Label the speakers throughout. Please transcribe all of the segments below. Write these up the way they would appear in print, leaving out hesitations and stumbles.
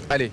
Speaker 1: Allez,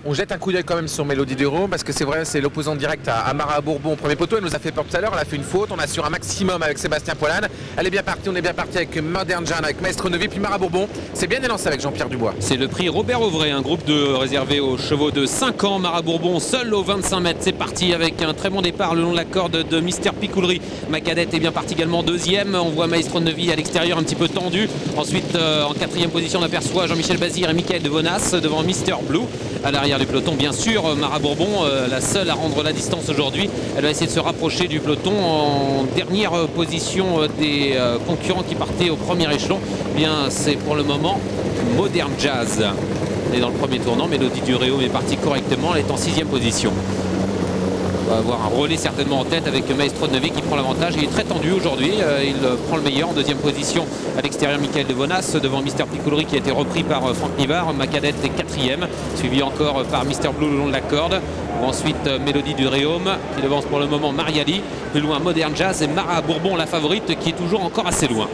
Speaker 1: on jette un coup d'œil quand même sur Mélodie Durand parce que c'est vrai, c'est l'opposant direct à Mara Bourbon au premier poteau. Elle nous a fait peur tout à l'heure, elle a fait une faute, on assure un maximum avec Sébastien Poilane. Elle est bien partie, on est bien parti avec Modern Jazz, avec Maestro Neuvy, puis Mara Bourbon. C'est bien élancé avec Jean-Pierre Dubois.
Speaker 2: C'est le prix Robert Auvray, un groupe réservé aux chevaux de 5 ans. Mara Bourbon seul aux 25 mètres. C'est parti avec un très bon départ le long de la corde de Mister Picoulerie. Ma cadette est bien partie également deuxième. On voit Maestro Neuvy à l'extérieur un petit peu tendu. Ensuite en quatrième position on aperçoit Jean-Michel Bazir et Michael de Vonas devant Mister Blue. À l'arrière du peloton bien sûr Mara Bourbon, la seule à rendre la distance aujourd'hui. Elle va essayer de se rapprocher du peloton en dernière position des concurrents qui partaient au premier échelon. Bien c'est pour le moment Modern Jazz. Elle est dans le premier tournant, Mélodie Duréo est partie correctement, elle est en sixième position. On va avoir un relais certainement en tête avec Maestro Neuvy qui prend l'avantage. Il est très tendu aujourd'hui. Il prend le meilleur en deuxième position à l'extérieur. Michael de Vonas devant Mister Picoulerie qui a été repris par Franck Nivard. Ma cadette est quatrième, suivi encore par Mister Blue le long de la corde. Ensuite Mélodie Duréo qui devance pour le moment Mariali. Plus loin Modern Jazz et Mara Bourbon la favorite qui est toujours encore assez loin.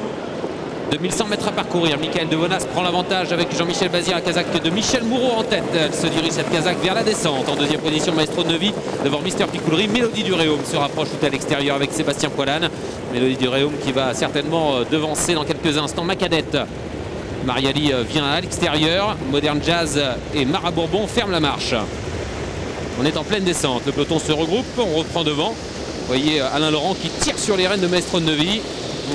Speaker 2: 2100 mètres à parcourir. Michael de Vonas prend l'avantage avec Jean-Michel Bazir, la casaque de Michel Moureau en tête. Elle se dirige cette casaque vers la descente. En deuxième position, Maestro Neuvy devant Mister Picoulerie. Mélodie Duréum se rapproche tout à l'extérieur avec Sébastien Poilane. Mélodie Duréum qui va certainement devancer dans quelques instants ma cadette. Mariali vient à l'extérieur. Modern Jazz et Mara Bourbon ferment la marche. On est en pleine descente. Le peloton se regroupe. On reprend devant. Vous voyez Alain Laurent qui tire sur les rênes de Maestro Neuvy.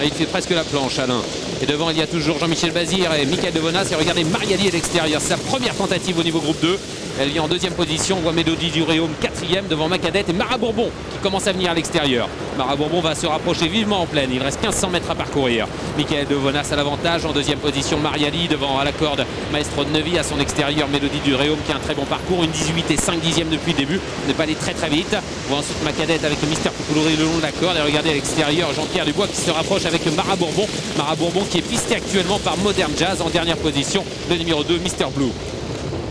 Speaker 2: Il fait presque la planche, Alain. Et devant, il y a toujours Jean-Michel Bazir et Michael de Vonas. Et regardez Mariali à l'extérieur. Sa première tentative au niveau groupe 2. Elle vient en deuxième position. On voit Mélodie Duréum quatrième devant ma cadette et Mara Bourbon qui commence à venir à l'extérieur. Mara Bourbon va se rapprocher vivement en pleine. Il reste 1500 mètres à parcourir. Michael de Vonas à l'avantage. En deuxième position, Mariali devant à la corde Maestro Neuvy à son extérieur. Mélodie Duréum qui a un très bon parcours. Une 18 et 5 dixièmes depuis le début. On n'est pas allé très vite. On voit ensuite ma cadette avec Mister Picoulerie le long de la corde. Et regardez à l'extérieur Jean-Pierre Dubois qui se rapproche avec Mara Bourbon. Mara Bourbon qui est pisté actuellement par Modern Jazz en dernière position. Le numéro 2, Mister Blue.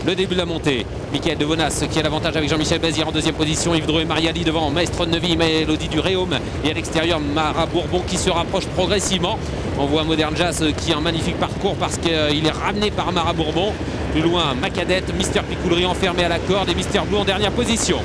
Speaker 2: Le début de la montée. Michael de Vonas qui a l'avantage avec Jean-Michel Bazir en deuxième position. Yves Drouet et Mariali devant Maestro Neuvy, Mélodie Duréum. Et à l'extérieur, Mara Bourbon qui se rapproche progressivement. On voit Modern Jazz qui a un magnifique parcours parce qu'il est ramené par Mara Bourbon. Plus loin, ma cadette, Mister Picoulerie enfermé à la corde et Mister Blue en dernière position.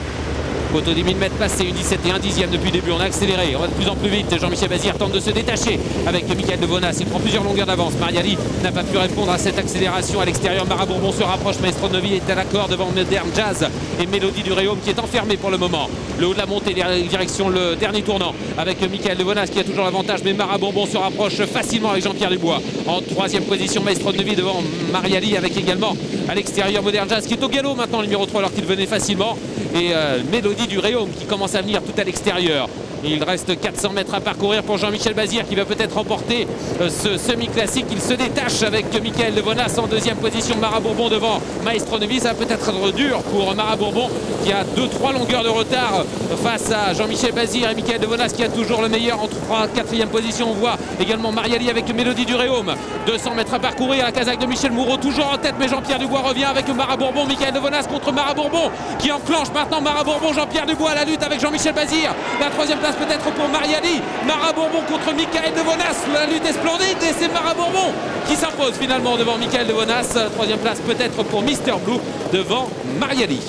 Speaker 2: Poteau 10 000 mètres passé, une 17 et 1 dixième depuis le début. On a accéléré, on va de plus en plus vite. Jean-Michel Bazir tente de se détacher avec Michael de Vonas. Il prend plusieurs longueurs d'avance. Mariali n'a pas pu répondre à cette accélération à l'extérieur. Mara Bourbon se rapproche. Maestro Neuvy est à l'accord devant Modern Jazz et Mélodie Duréum qui est enfermée pour le moment. Le haut de la montée, direction le dernier tournant avec Michael de Vonas qui a toujours l'avantage. Mais Mara Bourbon se rapproche facilement avec Jean-Pierre Dubois. En troisième position, Maestro Neuvy devant Mariali avec également à l'extérieur Modern Jazz qui est au galop maintenant, le numéro 3 alors qu'il venait facilement. Et Mélodie Duréum qui commence à venir tout à l'extérieur. Il reste 400 mètres à parcourir pour Jean-Michel Bazir qui va peut-être remporter ce semi-classique. Il se détache avec Michael de Vonas en deuxième position. Mara Bourbon devant Maestro Neuvy. Ça va peut-être être dur pour Mara Bourbon qui a 2-3 longueurs de retard face à Jean-Michel Bazir et Michael de Vonas qui a toujours le meilleur en 4e position. On voit également Mariali avec Mélodie Duréum. 200 mètres à parcourir. La casaque de Michel Moureau toujours en tête, mais Jean-Pierre Dubois revient avec Mara Bourbon. Michael de Vonas contre Mara Bourbon qui enclenche maintenant Mara Bourbon. Jean-Pierre Dubois à la lutte avec Jean-Michel Bazir. La troisième place peut-être pour Mariali. Mara Bourbon contre Michael de Vonas. La lutte est splendide et c'est Mara Bourbon qui s'impose finalement devant Michael de Vonas. La troisième place peut-être pour Mister Blue devant Mariali.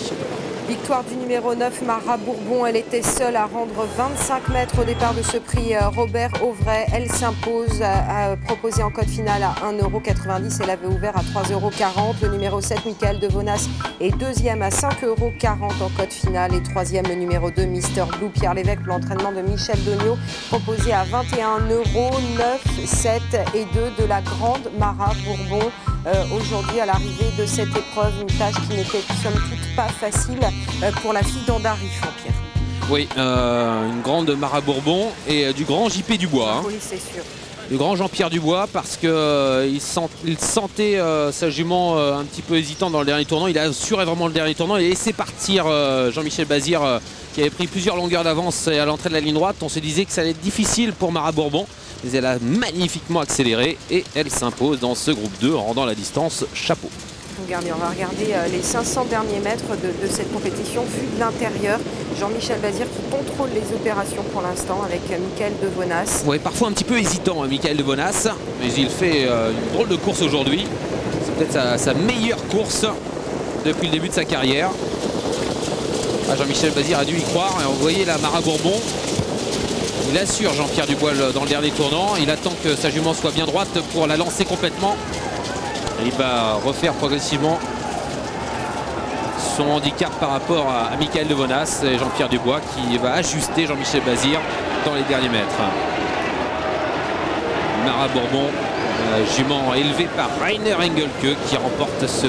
Speaker 3: Victoire du numéro 9, Mara Bourbon. Elle était seule à rendre 25 mètres au départ de ce prix Robert Auvray. Elle s'impose, à proposer en code final à 1,90 €. Elle avait ouvert à 3,40 €. Le numéro 7, Michael de Vonas, est deuxième à 5,40 € en code final. Et troisième, le numéro 2, Mister Blue, Pierre Lévesque, pour l'entraînement de Michel Dognaud, proposé à 21 €, 9, 7 et 2 de la grande Mara Bourbon. Aujourd'hui, à l'arrivée de cette épreuve, une tâche qui n'était somme toute pas facile pour la fille d'Andari, Jean-Pierre.
Speaker 2: Oui, une grande Mara Bourbon et du grand JP Dubois.
Speaker 3: Oui, c'est sûr.
Speaker 2: Du grand Jean-Pierre Dubois parce qu'il sentait sa jument un petit peu hésitant dans le dernier tournant. Il a assuré vraiment le dernier tournant. Il a laissé partir Jean-Michel Bazir qui avait pris plusieurs longueurs d'avance à l'entrée de la ligne droite. On se disait que ça allait être difficile pour Mara Bourbon. Mais elle a magnifiquement accéléré et elle s'impose dans ce groupe 2 en rendant la distance. Chapeau.
Speaker 3: Regardez, on va regarder les 500 derniers mètres de cette compétition vue de l'intérieur. Jean-Michel Bazir qui contrôle les opérations pour l'instant avec Michael de Vonas.
Speaker 2: Oui, parfois un petit peu hésitant, Michael de Vonas, mais il fait une drôle de course aujourd'hui. peut-être sa meilleure course depuis le début de sa carrière. Ah, Jean-Michel Bazir a dû y croire. Et vous voyez là, Mara Bourbon. Il assure Jean-Pierre Dubois dans le dernier tournant. Il attend que sa jument soit bien droite pour la lancer complètement. Et il va refaire progressivement son handicap par rapport à Michael Devonas et Jean-Pierre Dubois qui va ajuster Jean-Michel Bazir dans les derniers mètres. Mara Bourbon, jument élevée par Rainer Engelke qui remporte ce